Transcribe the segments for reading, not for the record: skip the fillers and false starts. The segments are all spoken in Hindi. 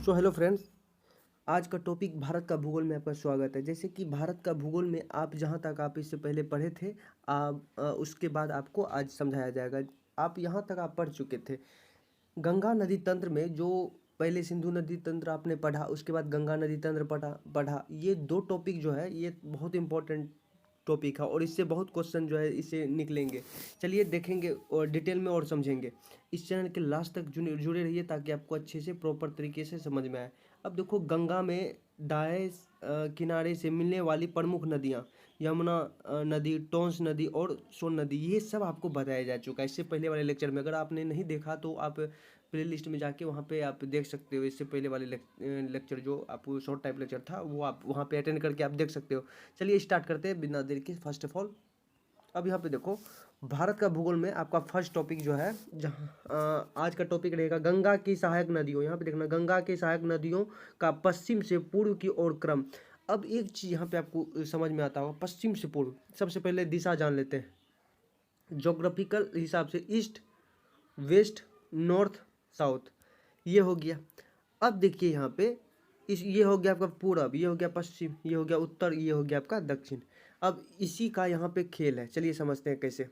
सो हेलो फ्रेंड्स, आज का टॉपिक भारत का भूगोल में आपका स्वागत है। जैसे कि भारत का भूगोल में आप जहाँ तक आप इससे पहले पढ़े थे, उसके बाद आपको आज समझाया जाएगा। आप यहाँ तक आप पढ़ चुके थे गंगा नदी तंत्र में। जो पहले सिंधु नदी तंत्र आपने पढ़ा, उसके बाद गंगा नदी तंत्र पढ़ा। ये दो टॉपिक जो है ये बहुत इंपॉर्टेंट टॉपिक है और इससे बहुत क्वेश्चन जो है इससे निकलेंगे। चलिए देखेंगे और डिटेल में और समझेंगे। इस चैनल के लास्ट तक जुड़े रहिए ताकि आपको अच्छे से प्रॉपर तरीके से समझ में आए। अब देखो, गंगा में दाएं किनारे से मिलने वाली प्रमुख नदियाँ यमुना नदी, टोंस नदी और सोन नदी, ये सब आपको बताया जा चुका है इससे पहले वाले लेक्चर में। अगर आपने नहीं देखा तो आप प्ले लिस्ट में जाके वहाँ पे आप देख सकते हो। इससे पहले वाले लेक्चर जो आपको शॉर्ट टाइप लेक्चर था वो आप वहाँ पे अटेंड करके आप देख सकते हो। चलिए स्टार्ट करते हैं बिना देर के। फर्स्ट ऑफ ऑल अब यहाँ पे देखो, भारत का भूगोल में आपका फर्स्ट टॉपिक जो है, जहाँ आज का टॉपिक रहेगा गंगा की सहायक नदियों। यहाँ पे देखना, गंगा की सहायक नदियों का पश्चिम से पूर्व की ओर क्रम। अब एक चीज़ यहाँ पे आपको समझ में आता होगा, पश्चिम से पूर्व। सबसे पहले दिशा जान लेते हैं। जोग्राफिकल हिसाब से ईस्ट, वेस्ट, नॉर्थ, साउथ, ये हो गया। अब देखिए यहाँ पे ये हो गया आपका पूरब, ये हो गया पश्चिम, ये हो गया उत्तर, ये हो गया आपका दक्षिण। अब इसी का यहाँ पे खेल है, चलिए समझते हैं कैसे।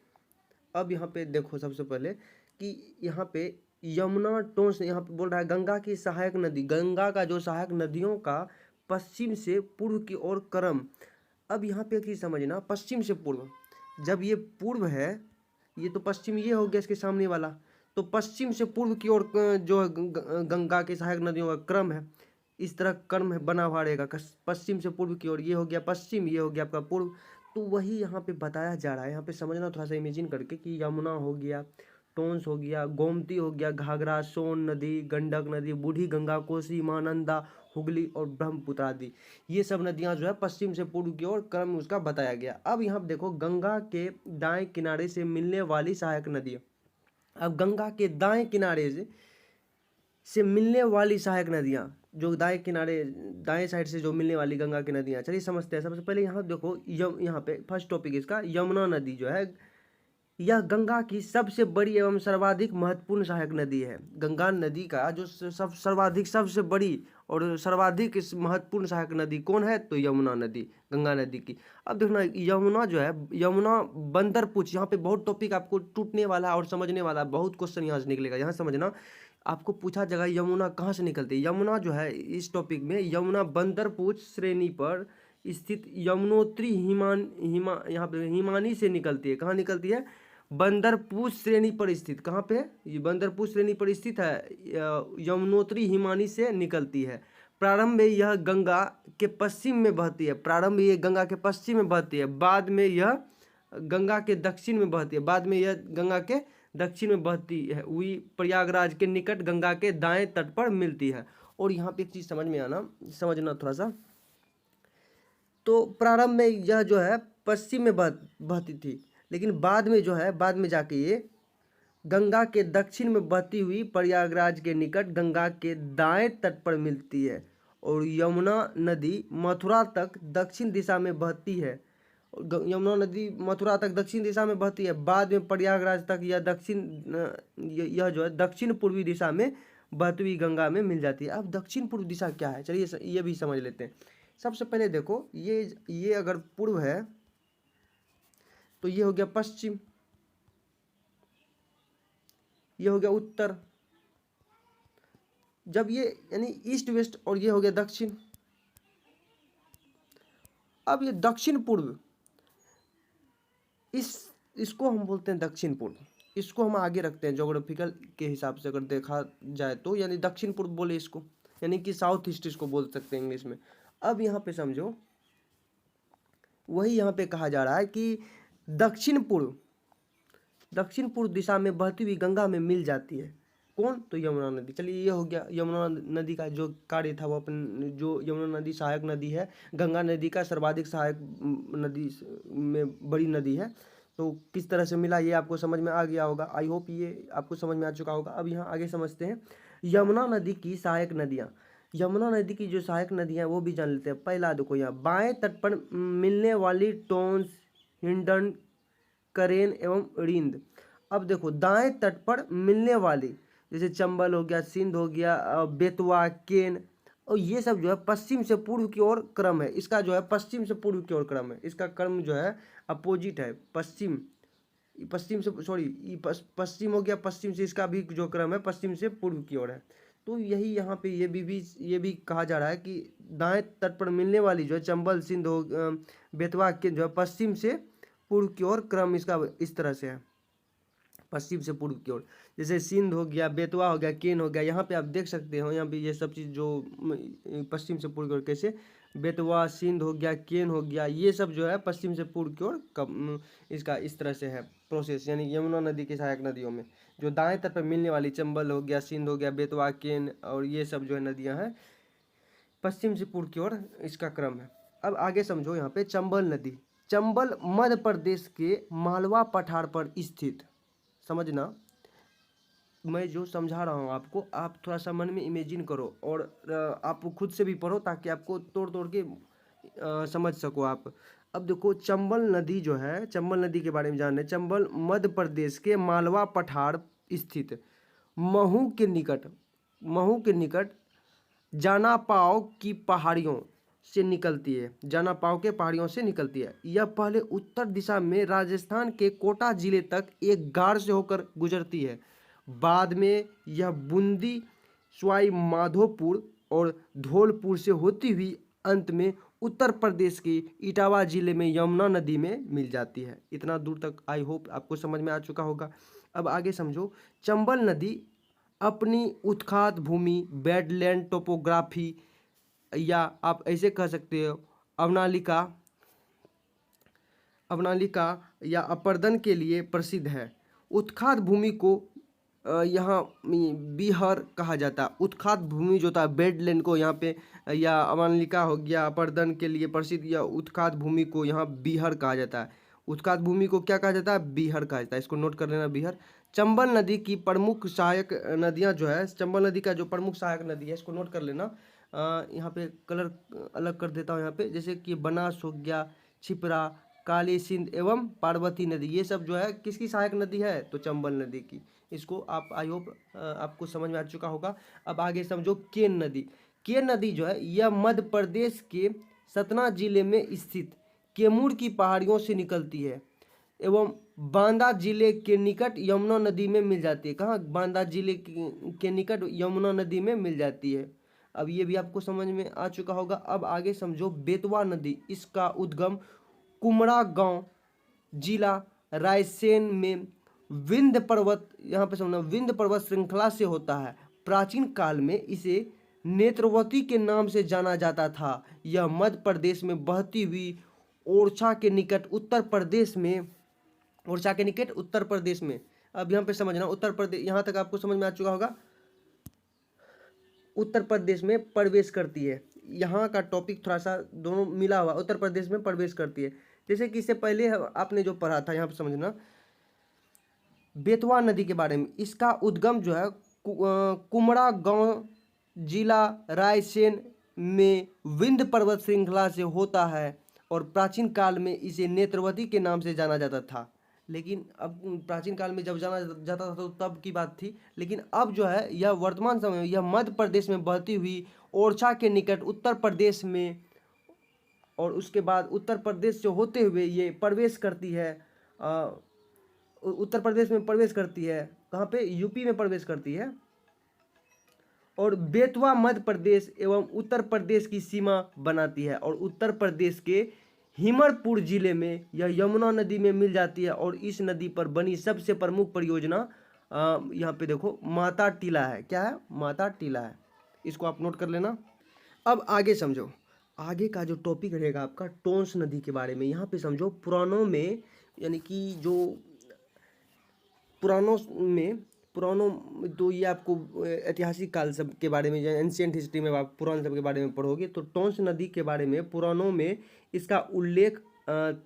अब यहाँ पे देखो, सबसे पहले कि यहाँ पे यमुना टोंस, यहाँ पे बोल रहा है गंगा की सहायक नदी, गंगा का जो सहायक नदियों का पश्चिम से पूर्व की ओर क्रम। अब यहाँ पे एक चीज़ समझना, पश्चिम से पूर्व, जब ये पूर्व है, ये तो पश्चिम ये हो गया इसके सामने वाला, तो पश्चिम से पूर्व की ओर जो है गंगा की सहायक नदियों का क्रम है, इस तरह क्रम है बना हुआ रहेगा। पश्चिम से पूर्व की ओर, ये हो गया पश्चिम, ये हो गया आपका पूर्व। तो वही यहाँ पे बताया जा रहा है। यहाँ पे समझना थोड़ा सा इमेजिन करके कि यमुना हो गया, टोंस हो गया, गोमती हो गया, घाघरा, सोन नदी, गंडक नदी, बूढ़ी गंगा, कोसी, महानंदा, हुगली और ब्रह्मपुत्र आदि, ये सब नदियाँ जो है पश्चिम से पूर्व की ओर क्रम उसका बताया गया। अब यहाँ पे देखो, गंगा के दाएं किनारे से मिलने वाली सहायक नदियाँ। अब गंगा के दाएं किनारे से मिलने वाली सहायक नदियाँ, जो दाएं किनारे, दाएं साइड से जो मिलने वाली गंगा की नदियाँ, चलिए समझते हैं। सबसे पहले यहाँ देखो, यहाँ पे फर्स्ट टॉपिक इसका, यमुना नदी जो है, यह गंगा की सबसे बड़ी एवं सर्वाधिक महत्वपूर्ण सहायक नदी है। गंगा नदी का जो सर्वाधिक, सबसे बड़ी और सर्वाधिक महत्वपूर्ण सहायक नदी कौन है? तो यमुना नदी, गंगा नदी की। अब देखना, यमुना जो है, यमुना बंदर पूछ, यहाँ पे बहुत टॉपिक आपको टूटने वाला है और समझने वाला है, बहुत क्वेश्चन यहाँ से निकलेगा। यहाँ समझना, आपको पूछा जाएगा यमुना कहाँ से निकलती है। यमुना जो है इस टॉपिक में, यमुना बंदरपूछ श्रेणी पर स्थित यमुनोत्री यहाँ पे हिमानी से निकलती है। कहाँ निकलती है? बंदरपूछ श्रेणी पर स्थित। कहाँ पे? ये बंदरपूछ श्रेणी पर स्थित है, यमुनोत्री हिमानी से निकलती है। प्रारंभ में यह गंगा के पश्चिम में बहती है, प्रारंभ में ये गंगा के पश्चिम में बहती है, बाद में यह गंगा के दक्षिण में बहती है, बाद में यह गंगा के दक्षिण में बहती है, वही प्रयागराज के निकट गंगा के दाएं तट पर मिलती है। और यहाँ पे एक चीज़ समझना थोड़ा सा, तो प्रारंभ में यह जो है पश्चिम में बहती थी, लेकिन बाद में जो है, बाद में जाके ये गंगा के दक्षिण में बहती हुई प्रयागराज के निकट गंगा के दाएं तट पर मिलती है। और यमुना नदी मथुरा तक दक्षिण दिशा में बहती है। यमुना नदी मथुरा तक दक्षिण दिशा में बहती है, बाद में प्रयागराज तक यह यह जो है दक्षिण पूर्वी दिशा में बहती हुई गंगा में मिल जाती है। अब दक्षिण पूर्व दिशा क्या है, चलिए ये भी समझ लेते हैं। सबसे पहले देखो, ये अगर पूर्व है तो ये हो गया पश्चिम, ये हो गया उत्तर, जब ये यानी ईस्ट वेस्ट, और ये हो गया दक्षिण। अब ये दक्षिण पूर्व, इसको हम बोलते हैं दक्षिण पूर्व। इसको हम आगे रखते हैं ज्योग्राफिकल के हिसाब से, अगर देखा जाए तो, यानी दक्षिण पूर्व बोले इसको, यानी कि साउथ ईस्ट इसको बोल सकते हैं इंग्लिश में। अब यहाँ पे समझो, वही यहाँ पे कहा जा रहा है कि दक्षिण पूर्व दिशा में बहती हुई गंगा में मिल जाती है। कौन? तो यमुना नदी। चलिए ये हो गया यमुना नदी का जो कार्य था वो अपन, जो यमुना नदी सहायक नदी है, गंगा नदी का सर्वाधिक सहायक नदी में बड़ी नदी है। तो किस तरह से मिला ये आपको समझ में आ गया होगा। आई होप ये आपको समझ में आ चुका होगा। अब यहाँ आगे समझते हैं यमुना नदी की सहायक नदियाँ। यमुना नदी की जो सहायक नदियाँ वो भी जान लेते हैं। पहला देखो, यहाँ बाएं तट पर मिलने वाली टोंस, हिंडन, करेन एवं रिंद। अब देखो, दाएं तट पर मिलने वाली जैसे चंबल हो गया, सिंध हो गया, बेतवा, केन, और ये सब जो है पश्चिम से पूर्व की ओर क्रम है। इसका जो है पश्चिम से पूर्व की ओर क्रम है। इसका क्रम जो है अपोजिट है। पश्चिम पश्चिम से सॉरी पश्चिम हो गया, पश्चिम से इसका भी जो क्रम है पश्चिम से पूर्व की ओर है। तो यही यहाँ पे ये भी कहा जा रहा है कि दाएं तट पर मिलने वाली जो है चंबल, सिंध हो, बेतवा के जो है पश्चिम से पूर्व की ओर क्रम इसका इस तरह से है, पश्चिम से पूर्व की ओर। जैसे सिंध हो गया, बेतवा हो गया, केन हो गया, यहाँ पे आप देख सकते हो, यहाँ पे ये सब चीज़ जो पश्चिम से पूर्व की ओर कैसे, बेतवा, सिंध हो गया, केन हो गया, ये सब जो है पश्चिम से पूर्व की ओर इसका इस तरह से है प्रोसेस। यानी यमुना नदी की सहायक नदियों में जो दाएं तट पर मिलने वाली चंबल हो गया, सिंध हो गया, बेतवा, केन और ये सब जो है नदियाँ हैं पश्चिम से पूर्व की ओर इसका क्रम है। अब आगे समझो, यहाँ पे चंबल नदी, चंबल मध्य प्रदेश के मालवा पठार पर स्थित, समझना मैं जो समझा रहा हूँ आपको, आप थोड़ा सा मन में इमेजिन करो और आप खुद से भी पढ़ो ताकि आपको तोड़ तोड़ के समझ सको आप। अब देखो, चंबल नदी जो है, चंबल नदी के बारे में जानना है। चंबल मध्य प्रदेश के मालवा पठार स्थित महू के निकट जाना पाव की पहाड़ियों से निकलती है। जाना पाव के पहाड़ियों से निकलती है। यह पहले उत्तर दिशा में राजस्थान के कोटा जिले तक एक गाढ़ से होकर गुजरती है। बाद में यह बूंदी, सवाई माधोपुर और धौलपुर से होती हुई अंत में उत्तर प्रदेश के इटावा जिले में यमुना नदी में मिल जाती है। इतना दूर तक आई होप आपको समझ में आ चुका होगा। अब आगे समझो, चंबल नदी अपनी उत्खात भूमि, वेटलैंड टोपोग्राफी, या आप ऐसे कह सकते हो अवनालिका या अपर्दन के लिए प्रसिद्ध है। उत्खात भूमि को यहाँ बीहर कहा जाता है। उत्खात भूमि जो था वेटलैंड को यहाँ पे, या अवनालिका हो गया अपर्दन के लिए प्रसिद्ध, या उत्खात भूमि को यहाँ बीहर कहा जाता है। उत्खात भूमि को क्या कहा जाता है? बीहर कहा जाता है। इसको नोट कर लेना, बीहर। चंबल नदी की प्रमुख सहायक नदियाँ जो है, चंबल नदी का जो प्रमुख सहायक नदी है, इसको नोट कर लेना। यहाँ पे कलर अलग कर देता हूँ यहाँ पे, जैसे कि बनास हो गया, छिपरा, काली सिंध एवं पार्वती नदी, ये सब जो है किसकी सहायक नदी है? तो चंबल नदी की। इसको आप आई होप आपको समझ में आ चुका होगा। अब आगे समझो, केन नदी। केन नदी जो है यह मध्य प्रदेश के सतना जिले में स्थित कैमूर की पहाड़ियों से निकलती है एवं बांदा जिले के निकट यमुना नदी में मिल जाती है। कहाँ? बांदा जिले के निकट यमुना नदी में मिल जाती है। अब ये भी आपको समझ में आ चुका होगा। अब आगे समझो, बेतवा नदी। इसका उद्गम कुमड़ा गांव, जिला रायसेन में विंध्य पर्वत, यहाँ पे समझना, विंध्य पर्वत श्रृंखला से होता है। प्राचीन काल में इसे नेत्रवती के नाम से जाना जाता था। यह मध्य प्रदेश में बहती हुई ओरछा के निकट उत्तर प्रदेश में, अब यहाँ पे समझना, उत्तर प्रदेश, यहाँ तक आपको समझ में आ चुका होगा, उत्तर प्रदेश में प्रवेश करती है। यहाँ का टॉपिक थोड़ा सा दोनों मिला हुआ, उत्तर प्रदेश में प्रवेश करती है। जैसे कि इससे पहले आपने जो पढ़ा था, यहाँ पे समझना बेतवा नदी के बारे में। इसका उद्गम जो है कुमड़ा गांव, जिला रायसेन में विंध्य पर्वत श्रृंखला से होता है और प्राचीन काल में इसे नेत्रवती के नाम से जाना जाता था। लेकिन अब प्राचीन काल में जब जाना जाता था तो तब की बात थी, लेकिन अब जो है यह वर्तमान समय में यह मध्य प्रदेश में बहती हुई ओरछा के निकट उत्तर प्रदेश में, और उसके बाद उत्तर प्रदेश से होते हुए ये प्रवेश करती है, उत्तर प्रदेश में प्रवेश करती है। कहाँ पे? यूपी में प्रवेश करती है। और बेतवा मध्य प्रदेश एवं उत्तर प्रदेश की सीमा बनाती है और उत्तर प्रदेश के हिमरपुर जिले में यह यमुना नदी में मिल जाती है। और इस नदी पर बनी सबसे प्रमुख परियोजना यहाँ पे देखो माता टीला है। क्या है? माता टीला है। इसको आप नोट कर लेना। अब आगे समझो, आगे का जो टॉपिक रहेगा आपका टोंस नदी के बारे में। यहाँ पे समझो, पुराणों में, यानी कि जो पुराणों तो ये आपको ऐतिहासिक काल सब के बारे में, एंशिएंट हिस्ट्री में आप पुराण सब के बारे में पढ़ोगे तो टोंस नदी के बारे में पुराणों में इसका उल्लेख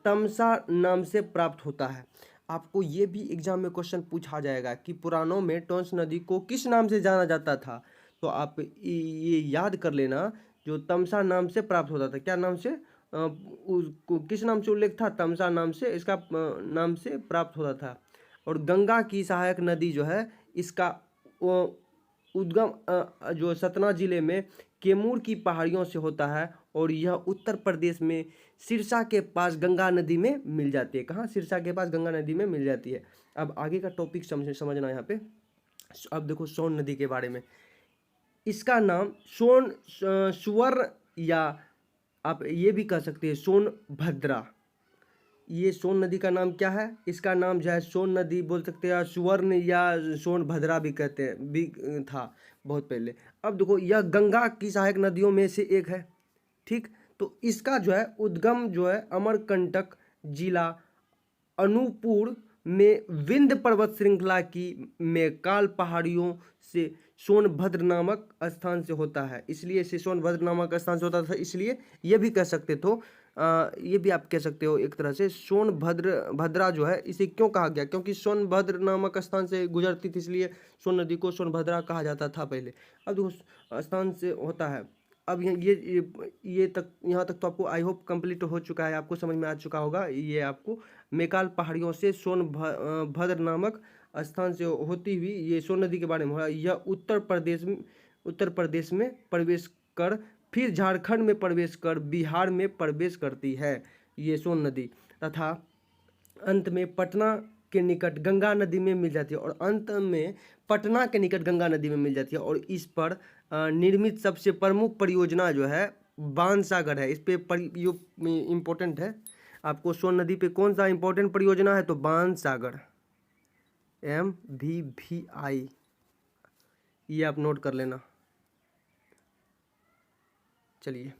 तमसा नाम से प्राप्त होता है। आपको ये भी एग्जाम में क्वेश्चन पूछा जाएगा कि पुराणों में टोंस नदी को किस नाम से जाना जाता था, तो आप ये याद कर लेना, जो तमसा नाम से प्राप्त होता था। क्या नाम से? किस नाम से उल्लेख था? तमसा नाम से इसका नाम से प्राप्त होता था। और गंगा की सहायक नदी जो है, इसका उद्गम जो सतना जिले में कैमूर की पहाड़ियों से होता है और यह उत्तर प्रदेश में सिरसा के पास गंगा नदी में मिल जाती है। कहाँ? सिरसा के पास गंगा नदी में मिल जाती है। अब आगे का टॉपिक समझना यहाँ पे। अब देखो सोन नदी के बारे में। इसका नाम सुवर्ण या आप ये भी कह सकते हैं सोनभद्रा। ये सोन नदी का नाम क्या है? इसका नाम जो है सोन नदी बोल सकते हैं, सुवर्ण या सोनभद्रा भी कहते हैं, भी था बहुत पहले। अब देखो यह गंगा की सहायक नदियों में से एक है, ठीक। तो इसका जो है उद्गम जो है अमरकंटक जिला अनूपपुर में विंध्य पर्वत श्रृंखला की मैकाल पहाड़ियों से सोनभद्र नामक स्थान से होता है। इसलिए इसे सोनभद्र नामक स्थान से होता था, इसलिए ये भी कह सकते तो ये भी आप कह सकते हो एक तरह से भद्रा जो है इसे क्यों कहा गया, क्योंकि सोनभद्र नामक स्थान से गुजरती थी, इसलिए सोन नदी को सोनभद्रा कहा जाता था पहले। अब देखो स्थान से होता है। अब ये तक यहाँ तक तो आपको आई होप कंप्लीट हो चुका है, आपको समझ में आ चुका होगा। ये आपको मैकाल पहाड़ियों से सोनभद्र नामक स्थान से होती हुई ये सोन नदी के बारे में हो रहा है। यह उत्तर प्रदेश में प्रवेश कर फिर झारखंड में प्रवेश कर बिहार में प्रवेश करती है ये सोन नदी, तथा अंत में पटना के निकट गंगा नदी में मिल जाती है और इस पर निर्मित सबसे प्रमुख परियोजना जो है बाणसागर है। इस पे इम्पोर्टेंट है आपको, सोन नदी पे कौन सा इम्पोर्टेंट परियोजना है? तो बाणसागर, MVVI, ये आप नोट कर लेना। चलिए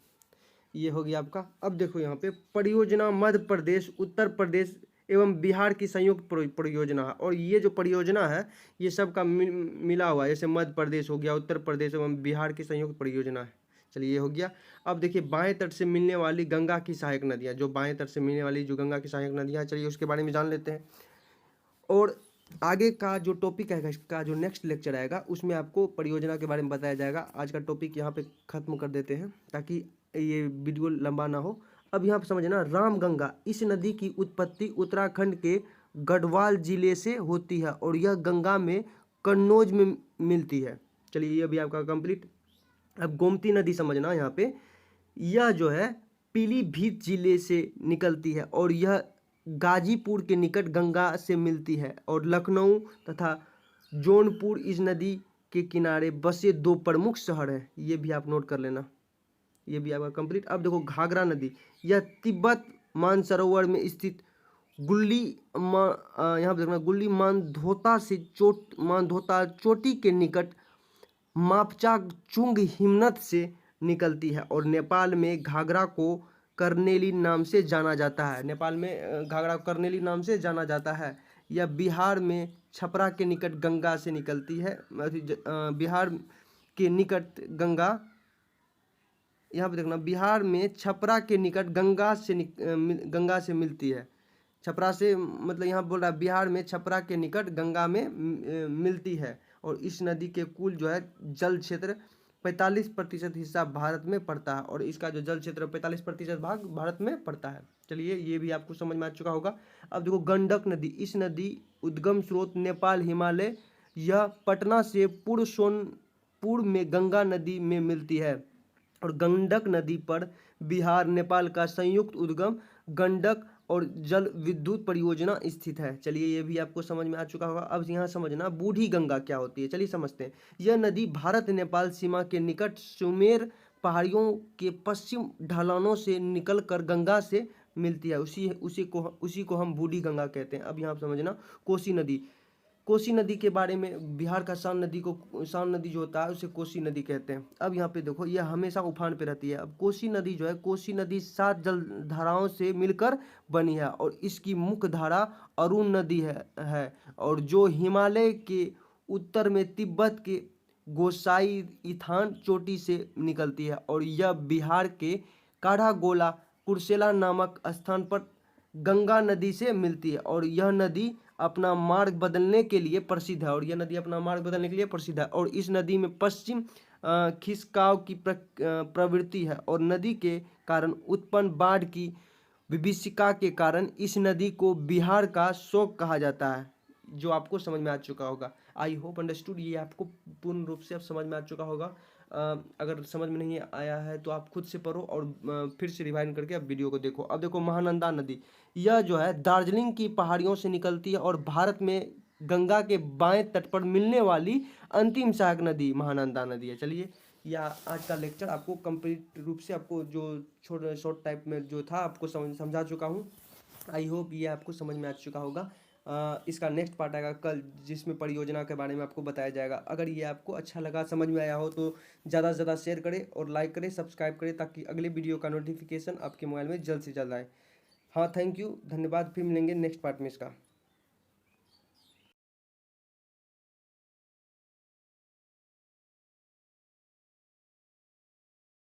ये हो गया आपका। अब देखो यहाँ पे परियोजना मध्य प्रदेश, उत्तर प्रदेश एवं बिहार की संयुक्त परियोजना है, और ये जो परियोजना है ये सब का मिला हुआ है, जैसे मध्य प्रदेश हो गया, उत्तर प्रदेश एवं बिहार की संयुक्त परियोजना है। चलिए ये हो गया। अब देखिए बाएं तट से मिलने वाली गंगा की सहायक नदियाँ, जो बाएं तट से मिलने वाली जो गंगा की सहायक नदियाँ, चलिए उसके बारे में जान लेते हैं। और आगे का जो टॉपिक है इसका जो नेक्स्ट लेक्चर आएगा उसमें आपको परियोजना के बारे में बताया जाएगा। आज का टॉपिक यहाँ पे ख़त्म कर देते हैं ताकि ये वीडियो लंबा ना हो। अब यहाँ पे समझना, रामगंगा, इस नदी की उत्पत्ति उत्तराखंड के गढ़वाल जिले से होती है और यह गंगा में कन्नौज में मिलती है। चलिए ये भी आपका कंप्लीट। अब गोमती नदी समझना, यहाँ पे यह जो है पीलीभीत जिले से निकलती है और यह गाजीपुर के निकट गंगा से मिलती है, और लखनऊ तथा जौनपुर इस नदी के किनारे बसे दो प्रमुख शहर हैं। ये भी आप नोट कर लेना, ये भी आपका कंप्लीट। अब देखो घाघरा नदी, यह तिब्बत मानसरोवर में स्थित यहाँ पे देखना गुल्ली मानधोता चोटी के निकट मापचाचुंग हिमनद से निकलती है और नेपाल में घाघरा को करनेली नाम से जाना जाता है। नेपाल में घाघरा को करनेली नाम से जाना जाता है। यह बिहार में छपरा के निकट गंगा से निकलती है। बिहार के निकट गंगा, यहाँ पे देखना, बिहार में छपरा के निकट गंगा से मिलती है। छपरा से मतलब यहाँ बोल रहा है बिहार में छपरा के निकट गंगा में मिलती है, और इस नदी के कुल जो है जल क्षेत्र 45% हिस्सा भारत में पड़ता है, और इसका जो जल क्षेत्र 45% भाग भारत में पड़ता है। चलिए ये भी आपको समझ में आ चुका होगा। अब देखो गंडक नदी, इस नदी उद्गम स्रोत नेपाल हिमालय, यह पटना से पूर्व में गंगा नदी में मिलती है, और गंडक नदी पर बिहार नेपाल का संयुक्त उद्गम गंडक और जल विद्युत परियोजना स्थित है। चलिए ये भी आपको समझ में आ चुका होगा। अब यहाँ समझना बूढ़ी गंगा क्या होती है, चलिए समझते हैं। यह नदी भारत नेपाल सीमा के निकट सुमेर पहाड़ियों के पश्चिम ढलानों से निकलकर गंगा से मिलती है, उसी को हम बूढ़ी गंगा कहते हैं। अब यहाँ समझना कोसी नदी के बारे में, बिहार का शान नदी जो होता है उसे कोसी नदी कहते हैं। अब यहाँ पे देखो यह हमेशा उफान पे रहती है। अब कोसी नदी जो है, कोसी नदी 7 जल धाराओं से मिलकर बनी है, और इसकी मुख्य धारा अरुण नदी है और जो हिमालय के उत्तर में तिब्बत के गोसाई इथान चोटी से निकलती है, और यह बिहार के काढ़ागोला कुर्सेला नामक स्थान पर गंगा नदी से मिलती है, और यह नदी अपना मार्ग बदलने के लिए प्रसिद्ध है, और इस नदी में पश्चिम खिसकाव की प्रवृत्ति है, और नदी के कारण उत्पन्न बाढ़ की विभीषिका के कारण इस नदी को बिहार का शोक कहा जाता है। जो आपको समझ में आ चुका होगा। आई होप अंडरस्टूड, ये आपको पूर्ण रूप से अब समझ में आ चुका होगा। अगर समझ में नहीं आया है तो आप खुद से पढ़ो और फिर से रिवाइंड करके अब वीडियो को देखो। अब देखो, महानंदा नदी, यह जो है दार्जिलिंग की पहाड़ियों से निकलती है और भारत में गंगा के बाएं तट पर मिलने वाली अंतिम सहायक नदी महानंदा नदी है। चलिए, या आज का लेक्चर आपको कंप्लीट रूप से, आपको जो छोटे शॉर्ट टाइप में जो था आपको समझा चुका हूँ। आई होप ये आपको समझ में आ चुका होगा। इसका नेक्स्ट पार्ट आएगा कल, जिसमें परियोजना के बारे में आपको बताया जाएगा। अगर ये आपको अच्छा लगा, समझ में आया हो, तो ज़्यादा से ज़्यादा शेयर करें और लाइक करें, सब्सक्राइब करें, ताकि अगले वीडियो का नोटिफिकेशन आपके मोबाइल में जल्द से जल्द आए। हाँ, थैंक यू, धन्यवाद। फिर मिलेंगे नेक्स्ट पार्ट में इसका।